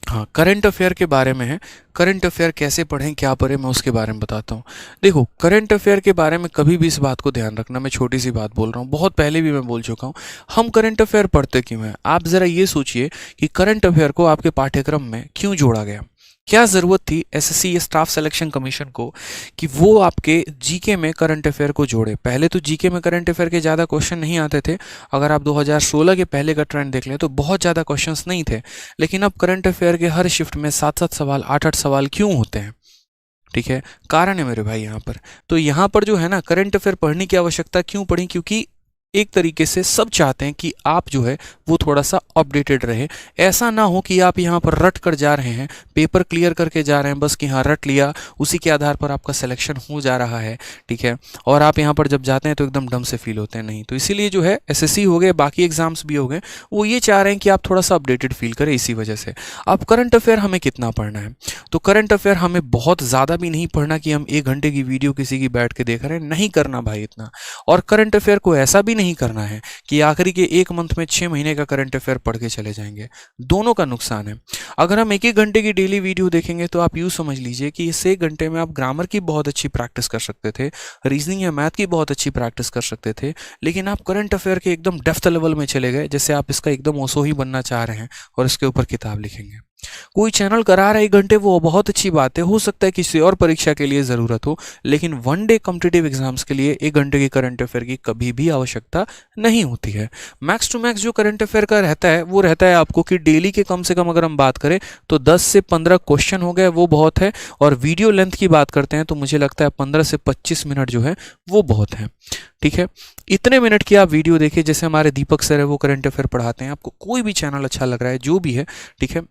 हाँ, current affair के बारे में है। करंट अफेयर कैसे पढ़ें, क्या पढ़ें, मैं उसके बारे में बताता हूँ। देखो, करंट अफेयर के बारे में कभी भी इस बात को ध्यान रखना, मैं छोटी सी बात बोल रहा हूँ, बहुत पहले भी मैं बोल चुका हूँ। हम करंट अफेयर पढ़ते क्यों हैं? आप ज़रा ये सोचिए कि करंट अफेयर को आपके पाठ्यक्रम में क्यों जोड़ा गया? क्या ज़रूरत थी एसएससी या स्टाफ सिलेक्शन कमीशन को कि वो आपके जीके में करंट अफेयर को जोड़े? पहले तो जीके में करंट अफेयर के ज़्यादा क्वेश्चन नहीं आते थे। अगर आप 2016 के पहले का ट्रेंड देख लें तो बहुत ज़्यादा क्वेश्चंस नहीं थे। लेकिन अब करंट अफेयर के हर शिफ्ट में 7-7 सवाल, 8-8 सवाल क्यों होते हैं? ठीक है, कारण है मेरे भाई यहाँ पर। तो यहाँ पर जो है ना, करंट अफेयर पढ़ने की आवश्यकता क्यों पड़ी? क्योंकि एक तरीके से सब चाहते हैं कि आप जो है वो थोड़ा सा अपडेटेड रहे। ऐसा ना हो कि आप यहाँ पर रट कर जा रहे हैं, पेपर क्लियर करके जा रहे हैं बस कि हाँ रट लिया, उसी के आधार पर आपका सिलेक्शन हो जा रहा है। ठीक है, और आप यहाँ पर जब जाते हैं तो एकदम डम से फील होते हैं। नहीं, तो इसीलिए जो है एसएससी हो गए, बाकी एग्जाम्स भी हो गए, वो ये चाह रहे हैं कि आप थोड़ा सा अपडेटेड फील करें। इसी वजह से अब करंट अफेयर हमें कितना पढ़ना है? तो करंट अफेयर हमें बहुत ज़्यादा भी नहीं पढ़ना कि हम 1 घंटे की वीडियो किसी की बैठ के देख रहे हैं, नहीं करना भाई इतना। और करंट अफेयर को ऐसा भी नहीं करना है कि आखिरी के 1 मंथ में 6 महीने का करंट अफेयर पढ़ के चले जाएंगे। दोनों का नुकसान है। अगर हम 1-1 घंटे की डेली वीडियो देखेंगे तो आप यूँ समझ लीजिए कि इस 1 घंटे में आप ग्रामर की बहुत अच्छी प्रैक्टिस कर सकते थे, रीजनिंग या मैथ की बहुत अच्छी प्रैक्टिस कर सकते थे, लेकिन आप करंट अफेयर के एकदम डेप्थ लेवल में चले गए, जैसे आप इसका एकदम ओसो ही बनना चाह रहे हैं और इसके ऊपर किताब लिखेंगे। कोई चैनल करा रहा है 1 घंटे, वो बहुत अच्छी बात है, हो सकता है किसी और परीक्षा के लिए ज़रूरत हो, लेकिन वन डे कॉम्पिटिटिव एग्जाम्स के लिए 1 घंटे की करंट अफेयर की कभी भी आवश्यकता नहीं होती है। मैक्स टू मैक्स जो करंट अफेयर का रहता है वो रहता है आपको कि डेली के कम से कम अगर हम बात करें तो 10 से 15 क्वेश्चन हो गए, वो बहुत है। और वीडियो लेंथ की बात करते हैं तो मुझे लगता है 15 से 25 मिनट जो है वो बहुत है। ठीक है, इतने मिनट की आप वीडियो देखिए, जैसे हमारे दीपक सर है वो करंट अफेयर पढ़ाते हैं, आपको कोई भी चैनल अच्छा लग रहा है जो भी है, ठीक है,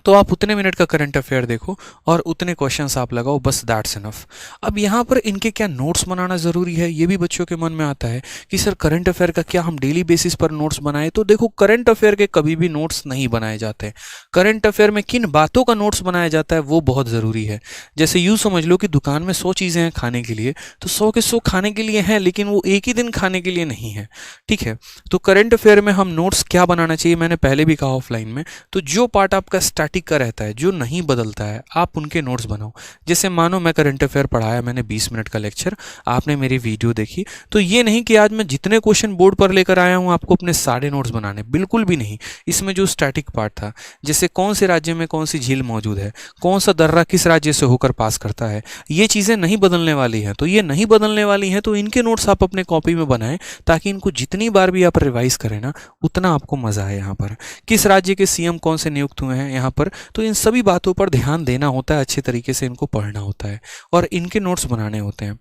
तो आप उतने मिनट का करंट अफेयर देखो और उतने क्वेश्चंस आप लगाओ, बस दैट्स इनफ। अब यहाँ पर इनके क्या नोट्स बनाना ज़रूरी है, ये भी बच्चों के मन में आता है कि सर करंट अफेयर का क्या हम डेली बेसिस पर नोट्स बनाएं? तो देखो, करंट अफेयर के कभी भी नोट्स नहीं बनाए जाते। करंट अफेयर में किन बातों का नोट्स बनाया जाता है वो बहुत ज़रूरी है। जैसे यूँ समझ लो कि दुकान में 100 चीज़ें हैं खाने के लिए, तो 100 के 100 खाने के लिए हैं, लेकिन वो एक ही दिन खाने के लिए नहीं है। ठीक है, तो करंट अफेयर में हम नोट्स क्या बनाना चाहिए, मैंने पहले भी कहा ऑफलाइन में, तो जो पार्ट आपका स्टैटिक का रहता है, जो नहीं बदलता है, आप उनके नोट्स बनाओ। जैसे मानो मैं करंट अफेयर पढ़ाया, मैंने 20 मिनट का लेक्चर, आपने मेरी वीडियो देखी, तो ये नहीं कि आज मैं जितने क्वेश्चन बोर्ड पर लेकर आया हूँ आपको अपने सारे नोट्स बनाने, बिल्कुल भी नहीं। इसमें जो स्टैटिक पार्ट था, जैसे कौन से राज्य में कौन सी झील मौजूद है, कौन सा दर्रा किस राज्य से होकर पास करता है, ये चीज़ें नहीं बदलने वाली हैं। तो ये नहीं बदलने वाली हैं तो इनके नोट्स आप अपने कॉपी में बनाएं, ताकि इनको जितनी बार भी आप रिवाइज करें ना, उतना आपको मज़ा आए। यहाँ पर किस राज्य के सीएम कौन से नियुक्त हुए हैं यहाँ पर, तो इन सभी बातों पर ध्यान देना होता है, अच्छे तरीके से इनको पढ़ना होता है और इनके नोट्स बनाने होते हैं।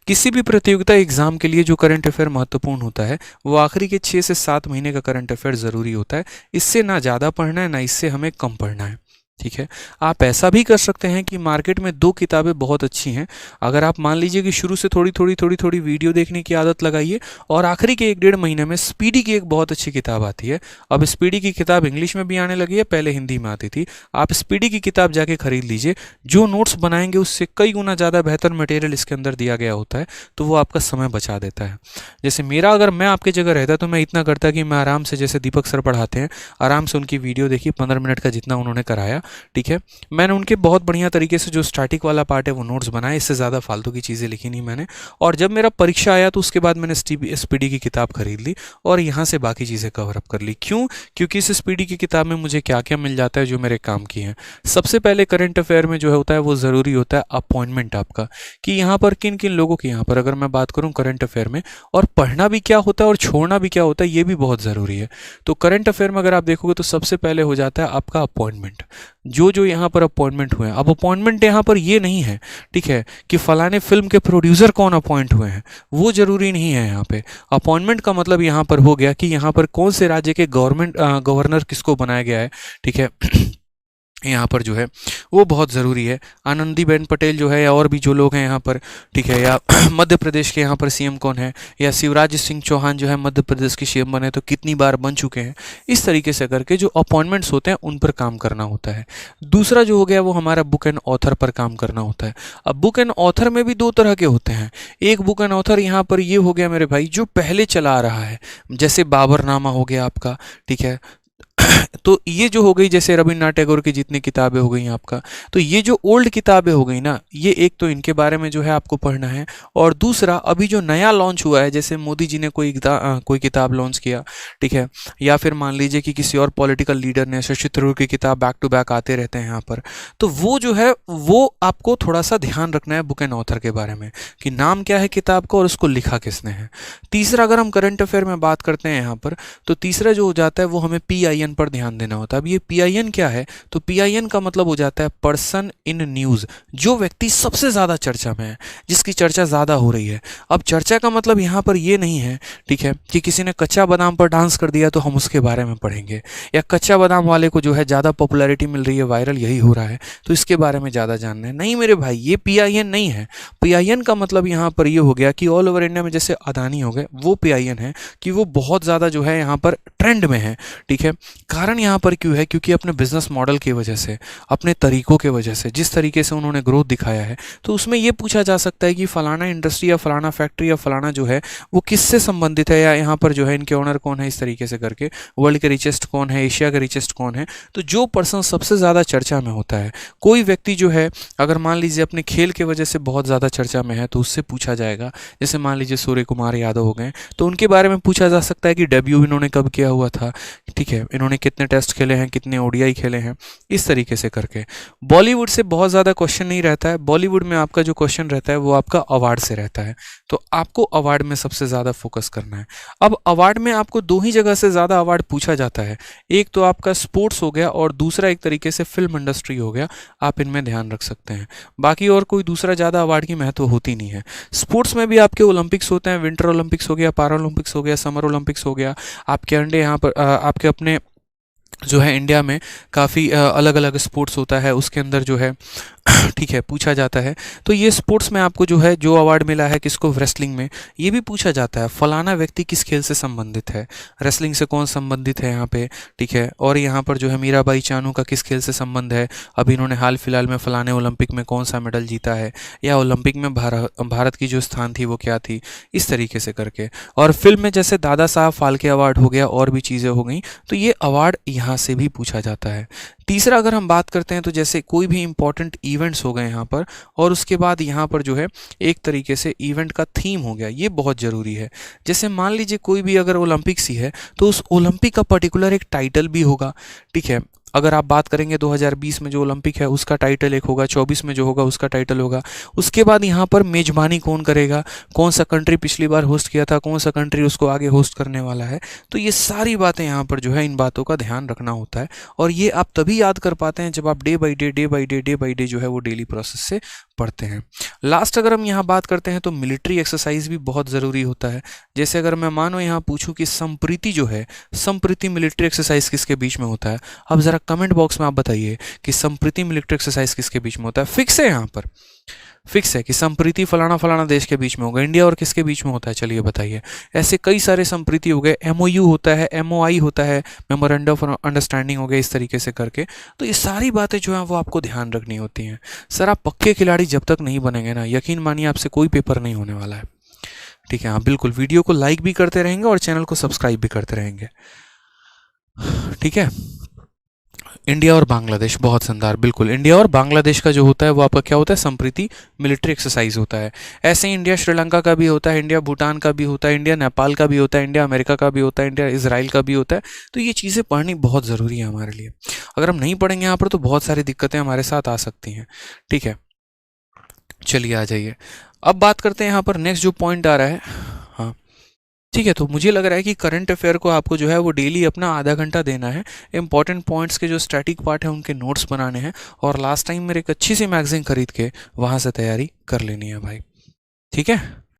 किसी भी प्रतियोगिता एग्जाम के लिए जो करंट अफेयर महत्वपूर्ण होता है वो आखिरी के 6 से 7 महीने का करंट अफेयर ज़रूरी होता है। इससे ना ज़्यादा पढ़ना है, ना इससे हमें कम पढ़ना है। ठीक है, आप ऐसा भी कर सकते हैं कि मार्केट में 2 किताबें बहुत अच्छी हैं। अगर आप मान लीजिए कि शुरू से थोड़ी वीडियो देखने की आदत लगाइए और आखिरी के 1-1.5 महीने में स्पीडी की एक बहुत अच्छी किताब आती है। अब स्पीडी की किताब इंग्लिश में भी आने लगी है, पहले हिंदी में आती थी। आप स्पीडी की किताब जाके खरीद लीजिए, जो नोट्स बनाएंगे उससे कई गुना ज़्यादा बेहतर मटेरियल इसके अंदर दिया गया होता है, तो वो आपका समय बचा देता है। जैसे मेरा, अगर मैं आपकी जगह रहता तो मैं इतना करता कि मैं आराम से, जैसे दीपक सर पढ़ाते हैं, आराम से उनकी वीडियो देखी 15 मिनट का जितना उन्होंने कराया। ठीक है, मैंने उनके बहुत बढ़िया तरीके से जो स्टैटिक वाला पार्ट है वो नोट्स बनाए, इससे ज़्यादा फालतू की चीज़ें लिखी नहीं मैंने। और जब मेरा परीक्षा आया तो उसके बाद मैंने स्पीडी की किताब खरीद ली और यहाँ से बाकी चीज़ें कवर अप कर ली। क्यों? क्योंकि इस स्पीडी की किताब में मुझे क्या क्या मिल जाता है जो मेरे काम की है। सबसे पहले करंट अफेयर में जो होता है वो ज़रूरी होता है अपॉइंटमेंट आपका, कि यहाँ पर किन किन लोगों की, यहाँ पर अगर मैं बात करूँ करंट अफेयर में, और पढ़ना भी क्या होता है और छोड़ना भी क्या होता है, ये भी बहुत ज़रूरी है। तो करंट अफेयर में अगर आप देखोगे तो सबसे पहले हो जाता है आपका अपॉइंटमेंट, जो यहाँ पर अपॉइंटमेंट हुए हैं। अब अपॉइंटमेंट यहाँ पर ये नहीं है, ठीक है, कि फलाने फिल्म के प्रोड्यूसर कौन अपॉइंट हुए हैं, वो जरूरी नहीं है। यहाँ पे अपॉइंटमेंट का मतलब यहाँ पर हो गया कि यहाँ पर कौन से राज्य के गवर्नर किसको बनाया गया है। ठीक है, यहाँ पर जो है वो बहुत ज़रूरी है। आनंदीबेन पटेल जो है, या और भी जो लोग हैं यहाँ पर, ठीक है, या मध्य प्रदेश के यहाँ पर सीएम कौन है, या शिवराज सिंह चौहान जो है मध्य प्रदेश के सीएम बने तो कितनी बार बन चुके हैं। इस तरीके से करके जो अपॉइंटमेंट्स होते हैं उन पर काम करना होता है। दूसरा जो हो गया वो हमारा बुक एंड ऑथर पर काम करना होता है। अब बुक एंड ऑथर में भी 2 तरह के होते हैं। एक बुक एंड ऑथर यहाँ पर ये हो गया मेरे भाई जो पहले चला आ रहा है, जैसे बाबरनामा हो गया आपका, ठीक है, तो ये जो हो गई जैसे रविन्द्रनाथ टैगोर की जितनी किताबें हो गई आपका, तो ये जो ओल्ड किताबें हो गई ना, ये एक तो इनके बारे में जो है आपको पढ़ना है, और दूसरा अभी जो नया लॉन्च हुआ है, जैसे मोदी जी ने कोई किताब लॉन्च किया, ठीक है, या फिर मान लीजिए कि किसी और पॉलिटिकल लीडर ने, शशि थरूर की किताब बैक टू बैक आते रहते हैं यहाँ पर, तो वो जो है वो आपको थोड़ा सा ध्यान रखना है बुक एंड ऑथर के बारे में, कि नाम क्या है किताब का और उसको लिखा किसने है। तीसरा, अगर हम करंट अफेयर में बात करते हैं यहाँ पर, तो तीसरा जो हो जाता है वो हमें PIN पर ध्यान देना होता है। अब ये PIN क्या है, तो PIN का मतलब हो जाता है पर्सन इन न्यूज़, जो व्यक्ति सबसे ज़्यादा चर्चा में है, जिसकी चर्चा ज़्यादा हो रही है। अब चर्चा का मतलब यहाँ पर ये नहीं है, ठीक है, कि किसी ने कच्चा बादाम पर डांस कर दिया तो हम उसके बारे में पढ़ेंगे, या कच्चा बादाम वाले को जो है ज़्यादा पॉपुलैरिटी मिल रही है, वायरल यही हो रहा है, तो इसके बारे में ज़्यादा जानना है। नहीं मेरे भाई, ये PIN नहीं है। PIN का मतलब यहाँ पर ये हो गया कि ऑल ओवर इंडिया में जैसे अदानी हो गए, वो PIN है कि वो बहुत ज़्यादा जो है यहाँ पर ट्रेंड में है, ठीक है। कारण यहाँ पर क्यों है, क्योंकि अपने बिजनेस मॉडल की वजह से, अपने तरीकों के वजह से, जिस तरीके से उन्होंने ग्रोथ दिखाया है, तो उसमें ये पूछा जा सकता है कि फलाना इंडस्ट्री या फलाना फैक्ट्री या फलाना जो है वो किससे संबंधित है, या यहाँ पर जो है इनके ओनर कौन है, इस तरीके से करके वर्ल्ड के रिचेस्ट कौन है, एशिया के रिचेस्ट कौन है। तो जो पर्सन सबसे ज़्यादा चर्चा में होता है, कोई व्यक्ति जो है अगर मान लीजिए अपने खेल के वजह से बहुत ज़्यादा चर्चा में है, तो उससे पूछा जाएगा। जैसे मान लीजिए सूर्य कुमार यादव हो गए, तो उनके बारे में पूछा जा सकता है कि डेब्यू इन्होंने कब किया हुआ था, ठीक है, इन्होंने कितने टेस्ट खेले हैं, कितने ODI खेले हैं, इस तरीके से करके। बॉलीवुड से बहुत ज़्यादा क्वेश्चन नहीं रहता है, बॉलीवुड में आपका जो क्वेश्चन रहता है वो आपका अवार्ड से रहता है, तो आपको अवार्ड में सबसे ज़्यादा फोकस करना है। अब अवार्ड में आपको दो ही जगह से ज़्यादा अवार्ड पूछा जाता है, एक तो आपका स्पोर्ट्स हो गया और दूसरा एक तरीके से फिल्म इंडस्ट्री हो गया, आप इनमें ध्यान रख सकते हैं। बाकी और कोई दूसरा ज़्यादा अवार्ड की महत्व होती नहीं है। स्पोर्ट्स में भी आपके ओलंपिक्स होते हैं, विंटर ओलंपिक्स हो गया, पैरा ओलंपिक्स हो गया, समर ओलंपिक्स हो गया, आपके अंडे यहाँ पर आपके अपने जो है इंडिया में काफ़ी अलग अलग स्पोर्ट्स होता है, उसके अंदर जो है ठीक है पूछा जाता है। तो ये स्पोर्ट्स में आपको जो है जो अवार्ड मिला है किसको, रेसलिंग में, ये भी पूछा जाता है फलाना व्यक्ति किस खेल से संबंधित है, रेसलिंग से कौन संबंधित है यहाँ पे, ठीक है। और यहाँ पर जो है मीराबाई चानू का किस खेल से संबंध है, अभी इन्होंने हाल फिलहाल में फलाने ओलंपिक में कौन सा मेडल जीता है, या ओलंपिक में भारत की जो स्थान थी वो क्या थी, इस तरीके से करके। और फिल्म में जैसे दादा साहब फाल्के अवार्ड हो गया, और भी चीज़ें हो गई, तो ये अवार्ड यहाँ से भी पूछा जाता है। तीसरा अगर हम बात करते हैं तो जैसे कोई भी इंपॉर्टेंट इवेंट्स हो गए यहाँ पर, और उसके बाद यहाँ पर जो है एक तरीके से इवेंट का थीम हो गया, ये बहुत ज़रूरी है। जैसे मान लीजिए कोई भी अगर ओलंपिक्स ही है तो उस ओलंपिक का पर्टिकुलर एक टाइटल भी होगा, ठीक है। अगर आप बात करेंगे 2020 में जो ओलंपिक है उसका टाइटल एक होगा, 24 में जो होगा उसका टाइटल होगा। उसके बाद यहाँ पर मेजबानी कौन करेगा, कौन सा कंट्री पिछली बार होस्ट किया था, कौन सा कंट्री उसको आगे होस्ट करने वाला है, तो ये सारी बातें यहाँ पर जो है इन बातों का ध्यान रखना होता है। और ये आप तभी याद कर पाते हैं जब आप डे बाई डे जो है वो डेली प्रोसेस से पढ़ते हैं। लास्ट अगर हम यहाँ बात करते हैं तो मिलिट्री एक्सरसाइज भी बहुत ज़रूरी होता है। जैसे अगर मैं मानो यहाँ पूछूं कि संप्रीति जो है, संप्रीति मिलिट्री एक्सरसाइज किसके बीच में होता है, अब ज़रा कमेंट बॉक्स में आप बताइए कि संप्रीति मिलिट्री एक्सरसाइज किसके बीच में होता है। फिक्स है, यहाँ पर फिक्स है कि संप्रीति फलाना फलाना देश के बीच में होगा, इंडिया और किसके बीच में होता है, चलिए बताइए। ऐसे कई सारे संप्रीति हो गए, MOU होता है, MOI होता है, मेमोरेंडम ऑफ अंडरस्टैंडिंग हो गया, इस तरीके से करके। तो ये सारी बातें जो हैं वो आपको ध्यान रखनी होती हैं। सर आप पक्के खिलाड़ी जब तक नहीं बनेंगे ना, यकीन मानिए आपसे कोई पेपर नहीं होने वाला है, ठीक है। हाँ बिल्कुल, वीडियो को लाइक भी करते रहेंगे और चैनल को सब्सक्राइब भी करते रहेंगे, ठीक है। इंडिया और बांग्लादेश, बहुत शानदार, बिल्कुल। इंडिया और बांग्लादेश का जो होता है वो आपका क्या होता है, संप्रीति मिलिट्री एक्सरसाइज होता है। ऐसे ही इंडिया श्रीलंका का भी होता है, इंडिया भूटान का भी होता है, इंडिया नेपाल का भी होता है, इंडिया अमेरिका का भी होता है, इंडिया इजराइल का भी होता है। तो ये चीज़ें पढ़नी बहुत ज़रूरी है हमारे लिए। अगर हम नहीं पढ़ेंगे यहाँ पर तो बहुत सारी दिक्कतें हमारे साथ आ सकती हैं, ठीक है। चलिए आ जाइए, अब बात करते हैं यहाँ पर नेक्स्ट जो पॉइंट आ रहा है। हाँ ठीक है, तो मुझे लग रहा है कि करंट अफेयर को आपको जो है वो डेली अपना आधा घंटा देना है। इंपॉर्टेंट पॉइंट्स के जो स्टैटिक पार्ट है उनके नोट्स बनाने हैं, और लास्ट टाइम मेरे एक अच्छी सी मैगजीन खरीद के वहाँ से तैयारी कर लेनी है भाई, ठीक है।